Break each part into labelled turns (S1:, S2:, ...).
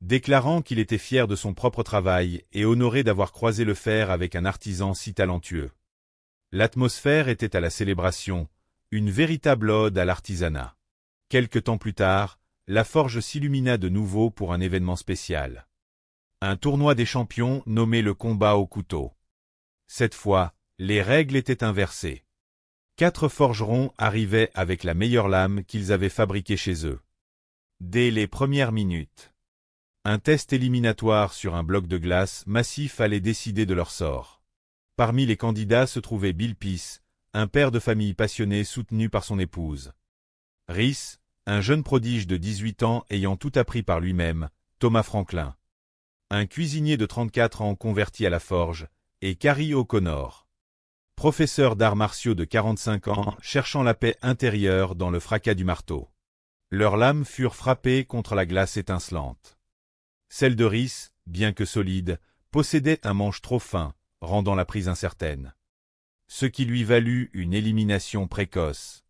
S1: déclarant qu'il était fier de son propre travail et honoré d'avoir croisé le fer avec un artisan si talentueux. L'atmosphère était à la célébration, une véritable ode à l'artisanat. Quelque temps plus tard, la forge s'illumina de nouveau pour un événement spécial. Un tournoi des champions nommé le combat au couteau. Cette fois, les règles étaient inversées. 4 forgerons arrivaient avec la meilleure lame qu'ils avaient fabriquée chez eux. Dès les premières minutes, un test éliminatoire sur un bloc de glace massif allait décider de leur sort. Parmi les candidats se trouvait Bill Peace, un père de famille passionné soutenu par son épouse. Rhys, un jeune prodige de 18 ans ayant tout appris par lui-même, Thomas Franklin. Un cuisinier de 34 ans converti à la forge, et Carrie O'Connor. Professeur d'arts martiaux de 45 ans cherchant la paix intérieure dans le fracas du marteau. Leurs lames furent frappées contre la glace étincelante. Celle de Rhys, bien que solide, possédait un manche trop fin, rendant la prise incertaine. Ce qui lui valut une élimination précoce.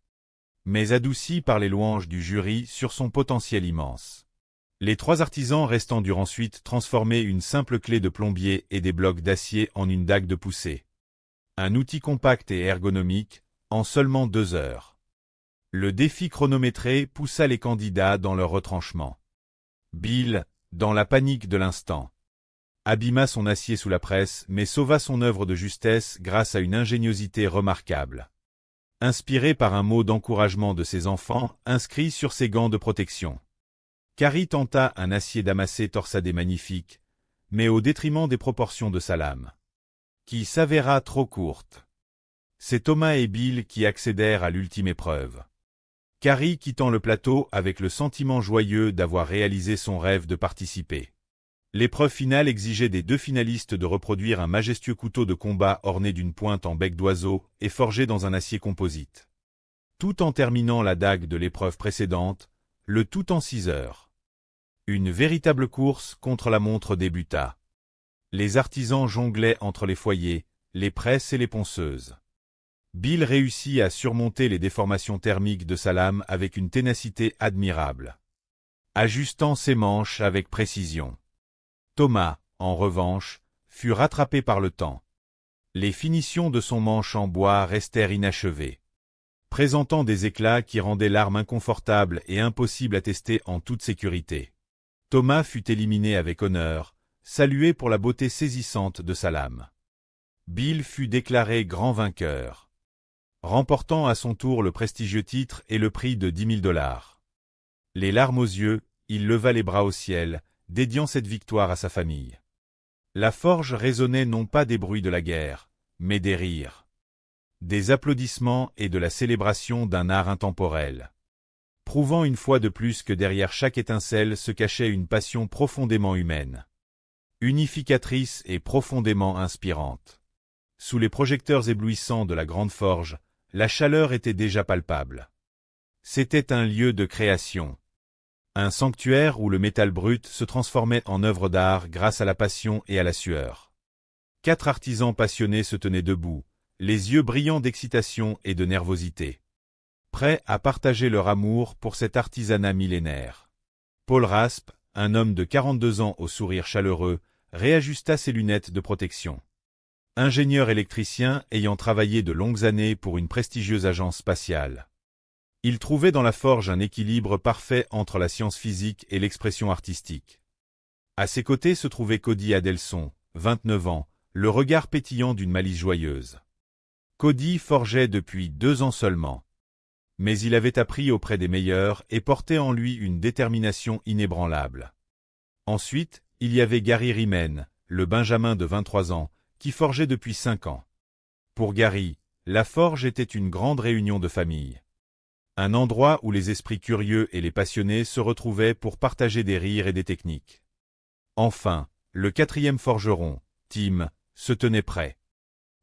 S1: Mais adoucie par les louanges du jury sur son potentiel immense. Les 3 artisans restants durent ensuite transformer une simple clé de plombier et des blocs d'acier en une dague de poussée. Un outil compact et ergonomique, en seulement 2 heures. Le défi chronométré poussa les candidats dans leur retranchement. Bill, dans la panique de l'instant, abîma son acier sous la presse mais sauva son œuvre de justesse grâce à une ingéniosité remarquable. Inspiré par un mot d'encouragement de ses enfants inscrit sur ses gants de protection. Carrie tenta un acier damassé torsadé magnifique, mais au détriment des proportions de sa lame, qui s'avéra trop courte. C'est Thomas et Bill qui accédèrent à l'ultime épreuve. Carrie quittant le plateau avec le sentiment joyeux d'avoir réalisé son rêve de participer. L'épreuve finale exigeait des 2 finalistes de reproduire un majestueux couteau de combat orné d'une pointe en bec d'oiseau et forgé dans un acier composite. Tout en terminant la dague de l'épreuve précédente, le tout en 6 heures. Une véritable course contre la montre débuta. Les artisans jonglaient entre les foyers, les presses et les ponceuses. Bill réussit à surmonter les déformations thermiques de sa lame avec une ténacité admirable, ajustant ses manches avec précision. Thomas, en revanche, fut rattrapé par le temps. Les finitions de son manche en bois restèrent inachevées, présentant des éclats qui rendaient l'arme inconfortable et impossible à tester en toute sécurité. Thomas fut éliminé avec honneur, salué pour la beauté saisissante de sa lame. Bill fut déclaré grand vainqueur, remportant à son tour le prestigieux titre et le prix de 10 000 $. Les larmes aux yeux, il leva les bras au ciel, dédiant cette victoire à sa famille. La forge résonnait non pas des bruits de la guerre, mais des rires, des applaudissements et de la célébration d'un art intemporel, prouvant une fois de plus que derrière chaque étincelle se cachait une passion profondément humaine, unificatrice et profondément inspirante. Sous les projecteurs éblouissants de la grande forge, la chaleur était déjà palpable. C'était un lieu de création. Un sanctuaire où le métal brut se transformait en œuvre d'art grâce à la passion et à la sueur. 4 artisans passionnés se tenaient debout, les yeux brillants d'excitation et de nervosité, prêts à partager leur amour pour cet artisanat millénaire. Paul Raspe, un homme de 42 ans au sourire chaleureux, réajusta ses lunettes de protection. Ingénieur électricien ayant travaillé de longues années pour une prestigieuse agence spatiale. Il trouvait dans la forge un équilibre parfait entre la science physique et l'expression artistique. À ses côtés se trouvait Cody Adelson, 29 ans, le regard pétillant d'une malice joyeuse. Cody forgeait depuis 2 ans seulement. Mais il avait appris auprès des meilleurs et portait en lui une détermination inébranlable. Ensuite, il y avait Gary Riemann, le Benjamin de 23 ans, qui forgeait depuis 5 ans. Pour Gary, la forge était une grande réunion de famille. Un endroit où les esprits curieux et les passionnés se retrouvaient pour partager des rires et des techniques. Enfin, le 4e forgeron, Tim, se tenait prêt.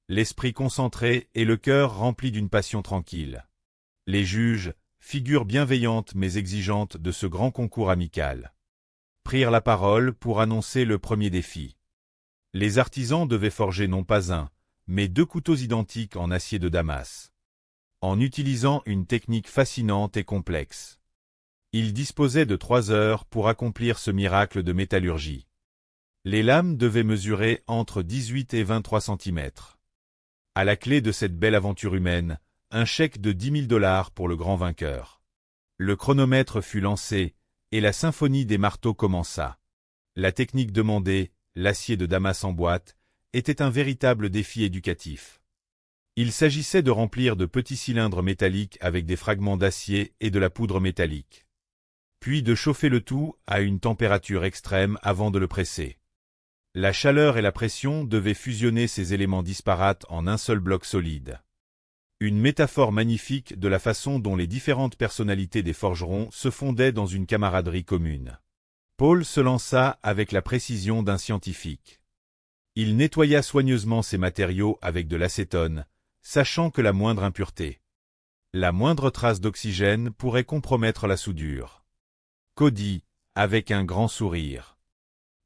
S1: L'esprit concentré et le cœur rempli d'une passion tranquille. Les juges, figures bienveillantes mais exigeantes de ce grand concours amical, prirent la parole pour annoncer le premier défi. Les artisans devaient forger non pas un, mais 2 couteaux identiques en acier de Damas, en utilisant une technique fascinante et complexe. Il disposait de 3 heures pour accomplir ce miracle de métallurgie. Les lames devaient mesurer entre 18 et 23 centimètres. À la clé de cette belle aventure humaine, un chèque de 10 000 $ pour le grand vainqueur. Le chronomètre fut lancé, et la symphonie des marteaux commença. La technique demandée, l'acier de Damas en boîte, était un véritable défi éducatif. Il s'agissait de remplir de petits cylindres métalliques avec des fragments d'acier et de la poudre métallique. Puis de chauffer le tout à une température extrême avant de le presser. La chaleur et la pression devaient fusionner ces éléments disparates en un seul bloc solide. Une métaphore magnifique de la façon dont les différentes personnalités des forgerons se fondaient dans une camaraderie commune. Paul se lança avec la précision d'un scientifique. Il nettoya soigneusement ses matériaux avec de l'acétone, sachant que la moindre impureté, la moindre trace d'oxygène pourrait compromettre la soudure. Cody, avec un grand sourire,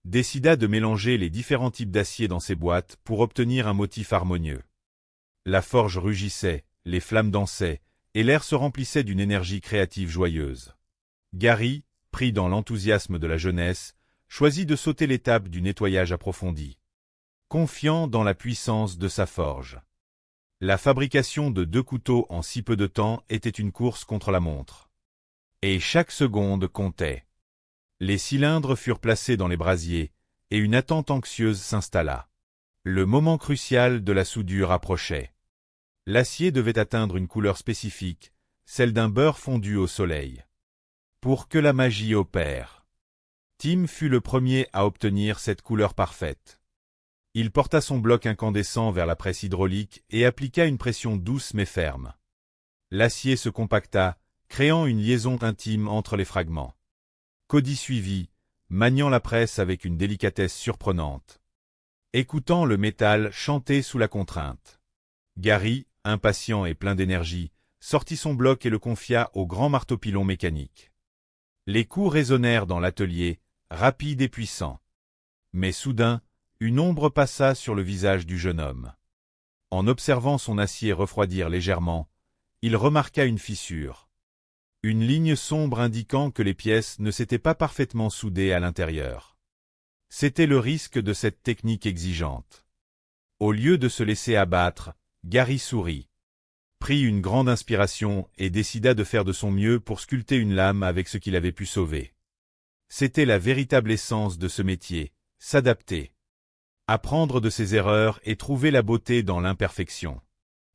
S1: décida de mélanger les différents types d'acier dans ses boîtes pour obtenir un motif harmonieux. La forge rugissait, les flammes dansaient, et l'air se remplissait d'une énergie créative joyeuse. Gary, pris dans l'enthousiasme de la jeunesse, choisit de sauter l'étape du nettoyage approfondi. Confiant dans la puissance de sa forge. La fabrication de 2 couteaux en si peu de temps était une course contre la montre. Et chaque seconde comptait. Les cylindres furent placés dans les brasiers, et une attente anxieuse s'installa. Le moment crucial de la soudure approchait. L'acier devait atteindre une couleur spécifique, celle d'un beurre fondu au soleil. Pour que la magie opère. Tim fut le premier à obtenir cette couleur parfaite. Il porta son bloc incandescent vers la presse hydraulique et appliqua une pression douce mais ferme. L'acier se compacta, créant une liaison intime entre les fragments. Cody suivit, maniant la presse avec une délicatesse surprenante. Écoutant le métal chanter sous la contrainte. Gary, impatient et plein d'énergie, sortit son bloc et le confia au grand marteau-pilon mécanique. Les coups résonnèrent dans l'atelier, rapides et puissants. Mais soudain, une ombre passa sur le visage du jeune homme. En observant son acier refroidir légèrement, il remarqua une fissure. Une ligne sombre indiquant que les pièces ne s'étaient pas parfaitement soudées à l'intérieur. C'était le risque de cette technique exigeante. Au lieu de se laisser abattre, Gary sourit, prit une grande inspiration et décida de faire de son mieux pour sculpter une lame avec ce qu'il avait pu sauver. C'était la véritable essence de ce métier, s'adapter. Apprendre de ses erreurs et trouver la beauté dans l'imperfection.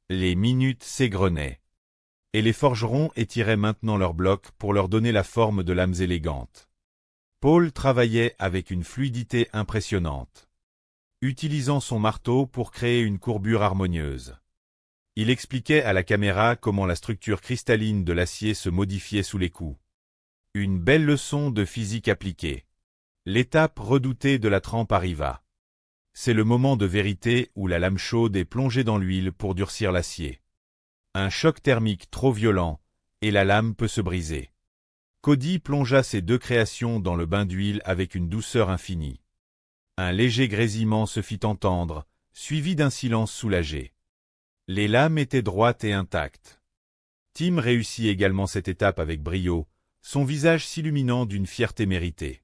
S1: Les minutes s'égrenaient. Et les forgerons étiraient maintenant leurs blocs pour leur donner la forme de lames élégantes. Paul travaillait avec une fluidité impressionnante, utilisant son marteau pour créer une courbure harmonieuse. Il expliquait à la caméra comment la structure cristalline de l'acier se modifiait sous les coups. Une belle leçon de physique appliquée. L'étape redoutée de la trempe arriva. C'est le moment de vérité où la lame chaude est plongée dans l'huile pour durcir l'acier. Un choc thermique trop violent, et la lame peut se briser. Cody plongea ses 2 créations dans le bain d'huile avec une douceur infinie. Un léger grésillement se fit entendre, suivi d'un silence soulagé. Les lames étaient droites et intactes. Tim réussit également cette étape avec brio, son visage s'illuminant d'une fierté méritée.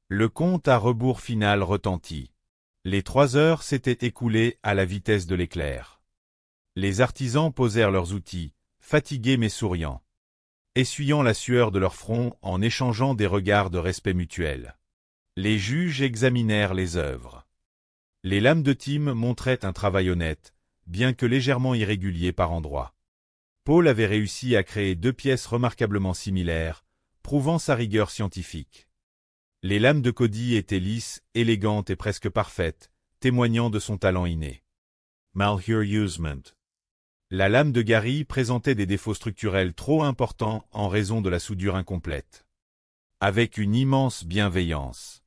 S1: Le compte à rebours final retentit. Les 3 heures s'étaient écoulées à la vitesse de l'éclair. Les artisans posèrent leurs outils, fatigués mais souriants, essuyant la sueur de leur front en échangeant des regards de respect mutuel. Les juges examinèrent les œuvres. Les lames de Tim montraient un travail honnête, bien que légèrement irrégulier par endroits. Paul avait réussi à créer 2 pièces remarquablement similaires, prouvant sa rigueur scientifique. Les lames de Cody étaient lisses, élégantes et presque parfaites, témoignant de son talent inné. Malheureusement. La lame de Gary présentait des défauts structurels trop importants en raison de la soudure incomplète. Avec une immense bienveillance.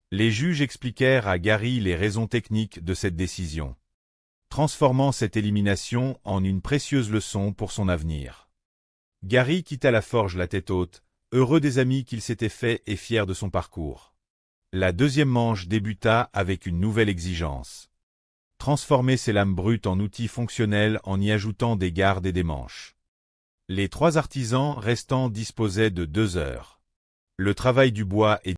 S1: Les juges expliquèrent à Gary les raisons techniques de cette décision, transformant cette élimination en une précieuse leçon pour son avenir. Gary quitta la forge la tête haute, heureux des amis qu'il s'était fait et fier de son parcours. La deuxième manche débuta avec une nouvelle exigence. Transformer ces lames brutes en outils fonctionnels en y ajoutant des gardes et des manches. Les 3 artisans restants disposaient de 2 heures. Le travail du bois est